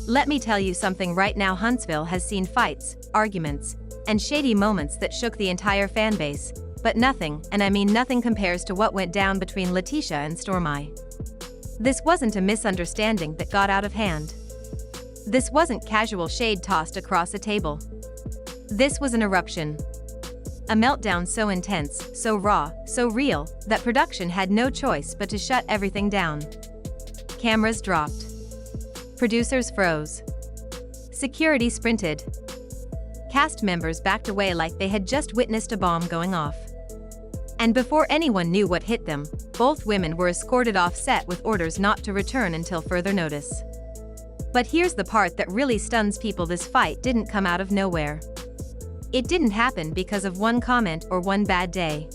Let me tell you something right now. Huntsville has seen fights, arguments, and shady moments that shook the entire fanbase, but nothing, and I mean nothing, compares to what went down between LaTisha and Stormi. This wasn't a misunderstanding that got out of hand. This wasn't casual shade tossed across a table. This was an eruption. A meltdown so intense, so raw, so real, that production had no choice but to shut everything down. Cameras dropped. Producers froze. Security sprinted. Cast members backed away like they had just witnessed a bomb going off. And before anyone knew what hit them, both women were escorted off set with orders not to return until further notice. But here's the part that really stuns people: this fight didn't come out of nowhere. It didn't happen because of one comment or one bad day.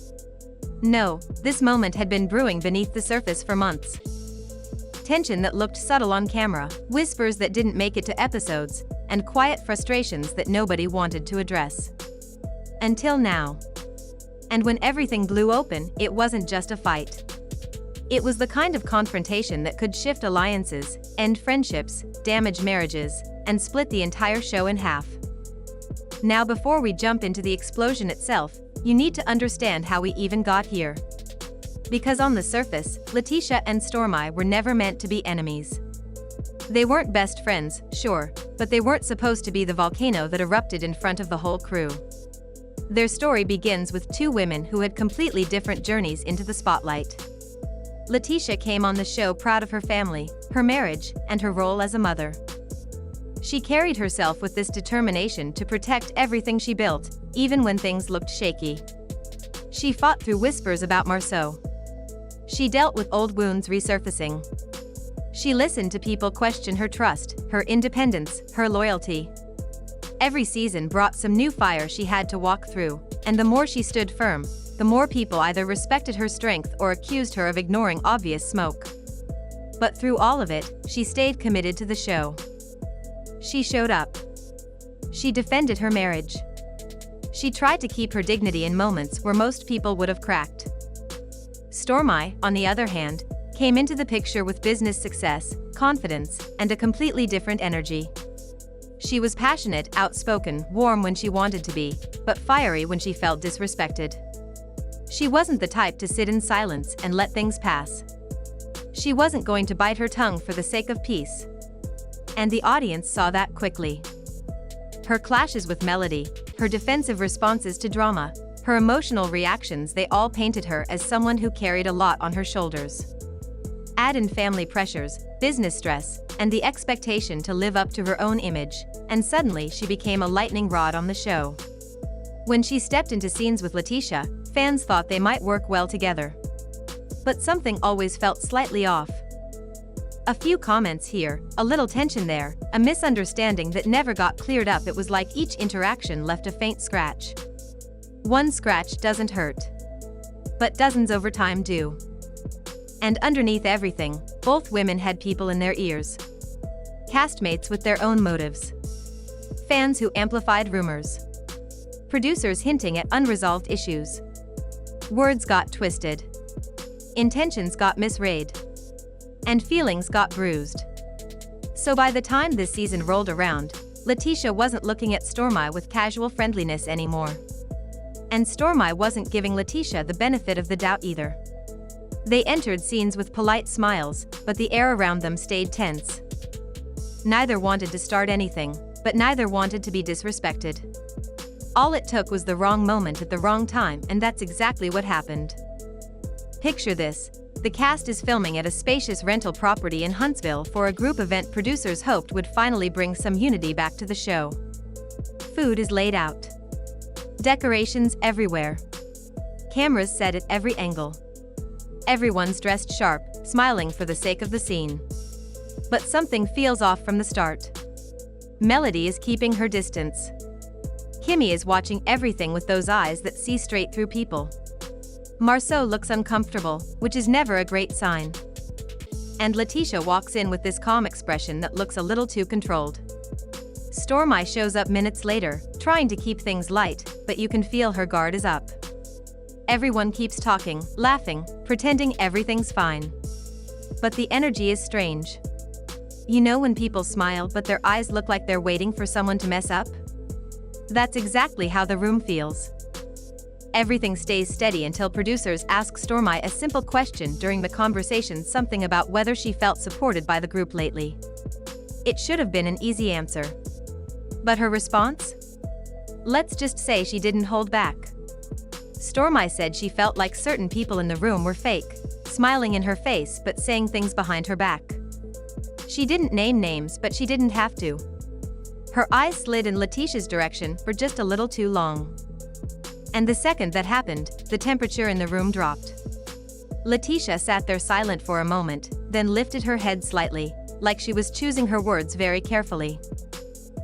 No, this moment had been brewing beneath the surface for months. Tension that looked subtle on camera, whispers that didn't make it to episodes, and quiet frustrations that nobody wanted to address. Until now. And when everything blew open, it wasn't just a fight. It was the kind of confrontation that could shift alliances, end friendships, damage marriages, and split the entire show in half. Now, before we jump into the explosion itself, you need to understand how we even got here. Because on the surface, LaTisha and Stormi were never meant to be enemies. They weren't best friends, sure, but they weren't supposed to be the volcano that erupted in front of the whole crew. Their story begins with two women who had completely different journeys into the spotlight. LaTisha came on the show proud of her family, her marriage, and her role as a mother. She carried herself with this determination to protect everything she built, even when things looked shaky. She fought through whispers about Marceau. She dealt with old wounds resurfacing. She listened to people question her trust, her independence, her loyalty. Every season brought some new fire she had to walk through, and the more she stood firm, the more people either respected her strength or accused her of ignoring obvious smoke. But through all of it, she stayed committed to the show. She showed up. She defended her marriage. She tried to keep her dignity in moments where most people would have cracked. Stormi, on the other hand, came into the picture with business success, confidence, and a completely different energy. She was passionate, outspoken, warm when she wanted to be, but fiery when she felt disrespected. She wasn't the type to sit in silence and let things pass. She wasn't going to bite her tongue for the sake of peace. And the audience saw that quickly. Her clashes with Melody, her defensive responses to drama, her emotional reactions, they all painted her as someone who carried a lot on her shoulders. Add in family pressures, business stress, and the expectation to live up to her own image, and suddenly she became a lightning rod on the show. When she stepped into scenes with LaTisha, fans thought they might work well together. But something always felt slightly off. A few comments here, a little tension there, a misunderstanding that never got cleared up. It was like each interaction left a faint scratch. One scratch doesn't hurt. But dozens over time do. And underneath everything, both women had people in their ears. Castmates with their own motives. Fans who amplified rumors. Producers hinting at unresolved issues. Words got twisted. Intentions got misread. And feelings got bruised. So by the time this season rolled around, LaTisha wasn't looking at Stormi with casual friendliness anymore. And Stormi wasn't giving LaTisha the benefit of the doubt either. They entered scenes with polite smiles, but the air around them stayed tense. Neither wanted to start anything, but neither wanted to be disrespected. All it took was the wrong moment at the wrong time, and that's exactly what happened. Picture this. The cast is filming at a spacious rental property in Huntsville for a group event producers hoped would finally bring some unity back to the show. Food is laid out. Decorations everywhere. Cameras set at every angle. Everyone's dressed sharp, smiling for the sake of the scene. But something feels off from the start. Melody is keeping her distance. Kimmy is watching everything with those eyes that see straight through people. Marceau looks uncomfortable, which is never a great sign. And LaTisha walks in with this calm expression that looks a little too controlled. Stormi shows up minutes later, trying to keep things light, but you can feel her guard is up. Everyone keeps talking, laughing, pretending everything's fine. But the energy is strange. You know when people smile but their eyes look like they're waiting for someone to mess up? That's exactly how the room feels. Everything stays steady until producers ask Stormi a simple question during the conversation, something about whether she felt supported by the group lately. It should have been an easy answer. But her response? Let's just say she didn't hold back. Stormi said she felt like certain people in the room were fake, smiling in her face but saying things behind her back. She didn't name names, but she didn't have to. Her eyes slid in LaTisha's direction for just a little too long. And the second that happened, the temperature in the room dropped. LaTisha sat there silent for a moment, then lifted her head slightly, like she was choosing her words very carefully.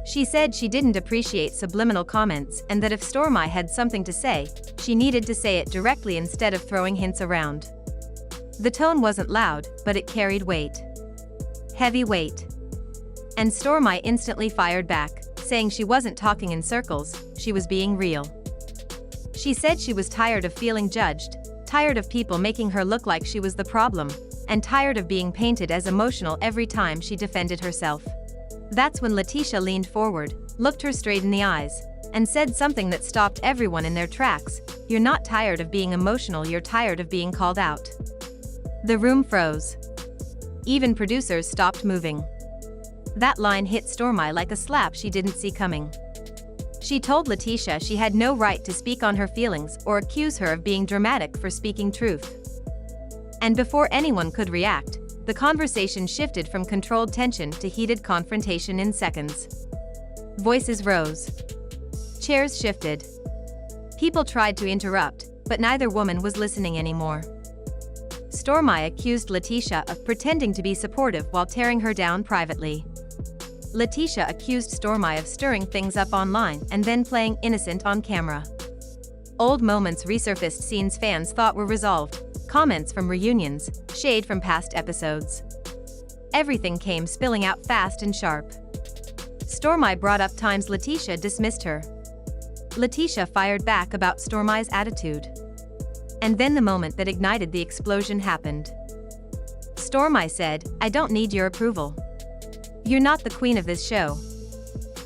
She said she didn't appreciate subliminal comments and that if Stormi had something to say, she needed to say it directly instead of throwing hints around. The tone wasn't loud, but it carried weight. Heavy weight. And Stormi instantly fired back, saying she wasn't talking in circles, she was being real. She said she was tired of feeling judged, tired of people making her look like she was the problem, and tired of being painted as emotional every time she defended herself. That's when LaTisha leaned forward, looked her straight in the eyes, and said something that stopped everyone in their tracks. You're not tired of being emotional, you're tired of being called out. The room froze. Even producers stopped moving. That line hit Stormi like a slap she didn't see coming. She told LaTisha she had no right to speak on her feelings or accuse her of being dramatic for speaking truth. And before anyone could react, the conversation shifted from controlled tension to heated confrontation in seconds. Voices rose. Chairs shifted. People tried to interrupt, but neither woman was listening anymore. Stormi accused LaTisha of pretending to be supportive while tearing her down privately. LaTisha accused Stormi of stirring things up online and then playing innocent on camera. Old moments resurfaced, scenes fans thought were resolved, comments from reunions, shade from past episodes. Everything came spilling out fast and sharp. Stormi brought up times LaTisha dismissed her. LaTisha fired back about Stormi's attitude. And then the moment that ignited the explosion happened. Stormi said, "I don't need your approval. You're not the queen of this show."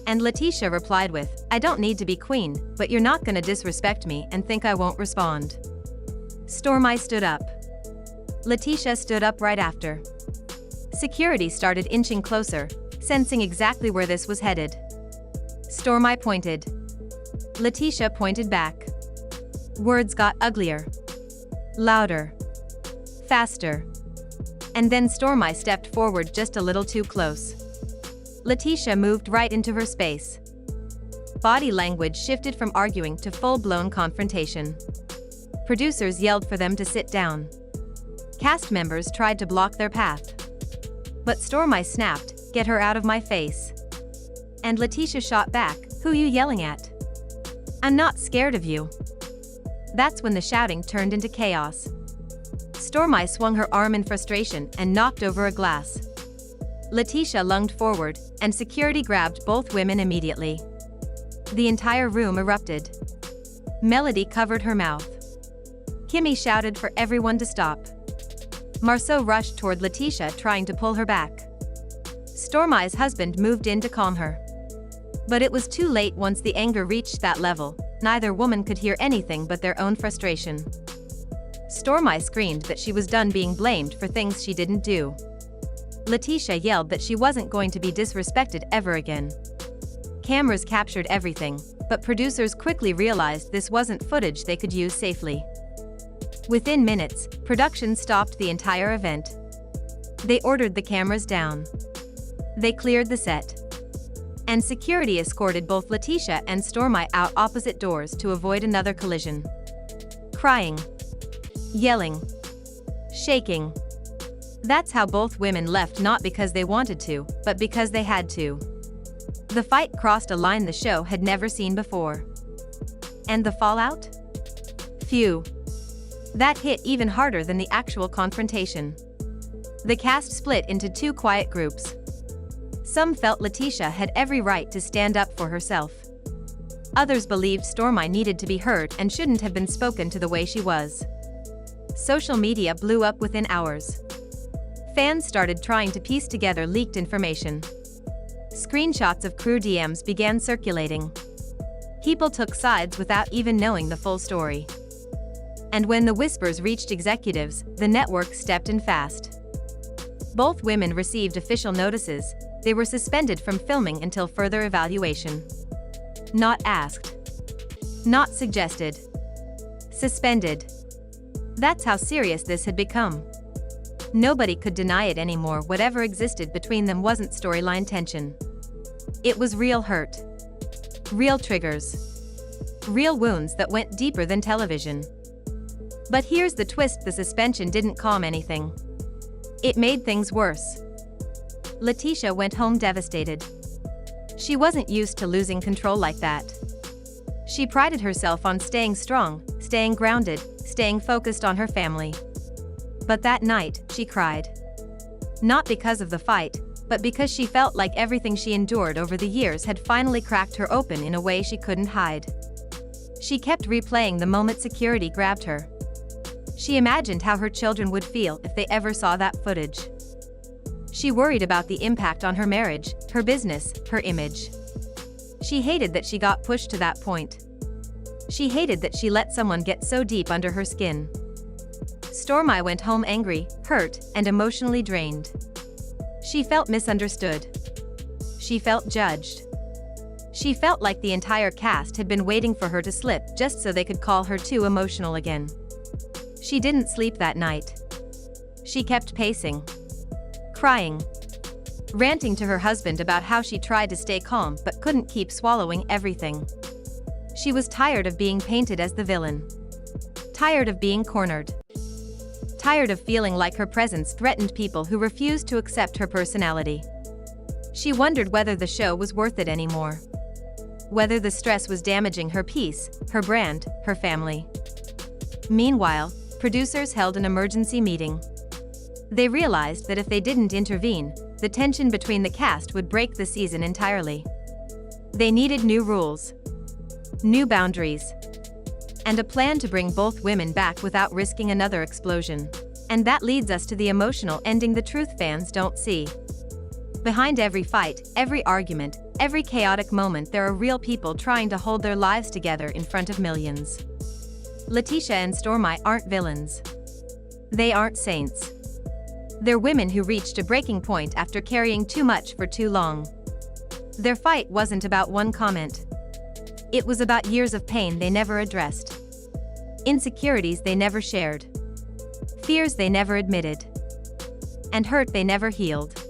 And LaTisha replied with, "I don't need to be queen, but you're not gonna disrespect me and think I won't respond." Stormi stood up. LaTisha stood up right after. Security started inching closer, sensing exactly where this was headed. Stormi pointed. LaTisha pointed back. Words got uglier. Louder. Faster. And then Stormi stepped forward just a little too close. LaTisha moved right into her space. Body language shifted from arguing to full-blown confrontation. Producers yelled for them to sit down. Cast members tried to block their path. But Stormi snapped, "Get her out of my face." And LaTisha shot back, "Who you yelling at? I'm not scared of you." That's when the shouting turned into chaos. Stormi swung her arm in frustration and knocked over a glass. LaTisha lunged forward, and security grabbed both women immediately. The entire room erupted. Melody covered her mouth. Kimmy shouted for everyone to stop. Marceau rushed toward LaTisha trying to pull her back. Stormi's husband moved in to calm her. But it was too late once the anger reached that level. Neither woman could hear anything but their own frustration. Stormi screamed that she was done being blamed for things she didn't do. LaTisha yelled that she wasn't going to be disrespected ever again. Cameras captured everything, but producers quickly realized this wasn't footage they could use safely. Within minutes, production stopped the entire event. They ordered the cameras down. They cleared the set. And security escorted both LaTisha and Stormi out opposite doors to avoid another collision. Crying. Yelling. Shaking. That's how both women left, not because they wanted to, but because they had to. The fight crossed a line the show had never seen before. And the fallout? Phew. That hit even harder than the actual confrontation. The cast split into two quiet groups. Some felt LaTisha had every right to stand up for herself. Others believed Stormi needed to be heard and shouldn't have been spoken to the way she was. Social media blew up within hours. Fans started trying to piece together leaked information. Screenshots of crew DMs began circulating. People took sides without even knowing the full story. And when the whispers reached executives, the network stepped in fast. Both women received official notices. They were suspended from filming until further evaluation. Not asked. Not suggested. Suspended. That's how serious this had become. Nobody could deny it anymore. Whatever existed between them wasn't storyline tension. It was real hurt. Real triggers. Real wounds that went deeper than television. But here's the twist: the suspension didn't calm anything. It made things worse. LaTisha went home devastated. She wasn't used to losing control like that. She prided herself on staying strong, staying grounded, staying focused on her family. But that night, she cried. Not because of the fight, but because she felt like everything she endured over the years had finally cracked her open in a way she couldn't hide. She kept replaying the moment security grabbed her. She imagined how her children would feel if they ever saw that footage. She worried about the impact on her marriage, her business, her image. She hated that she got pushed to that point. She hated that she let someone get so deep under her skin. Stormi went home angry, hurt, and emotionally drained. She felt misunderstood. She felt judged. She felt like the entire cast had been waiting for her to slip just so they could call her too emotional again. She didn't sleep that night. She kept pacing. Crying. Ranting to her husband about how she tried to stay calm but couldn't keep swallowing everything. She was tired of being painted as the villain. Tired of being cornered. Tired of feeling like her presence threatened people who refused to accept her personality. She wondered whether the show was worth it anymore. Whether the stress was damaging her peace, her brand, her family. Meanwhile, producers held an emergency meeting. They realized that if they didn't intervene, the tension between the cast would break the season entirely. They needed new rules. New boundaries. And a plan to bring both women back without risking another explosion. And that leads us to the emotional ending the truth fans don't see. Behind every fight, every argument, every chaotic moment, there are real people trying to hold their lives together in front of millions. LaTisha and Stormi aren't villains. They aren't saints. They're women who reached a breaking point after carrying too much for too long. Their fight wasn't about one comment. It was about years of pain they never addressed. Insecurities they never shared. Fears they never admitted. And hurt they never healed.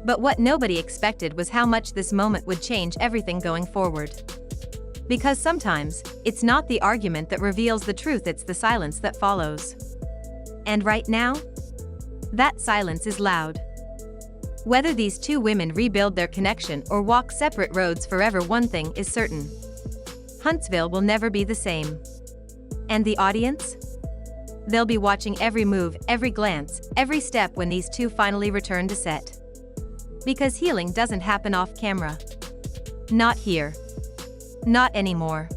But what nobody expected was how much this moment would change everything going forward. Because sometimes, it's not the argument that reveals the truth, it's the silence that follows. And right now, that silence is loud. Whether these two women rebuild their connection or walk separate roads forever, one thing is certain. Huntsville will never be the same. And the audience? They'll be watching every move, every glance, every step when these two finally return to set. Because healing doesn't happen off camera. Not here. Not anymore.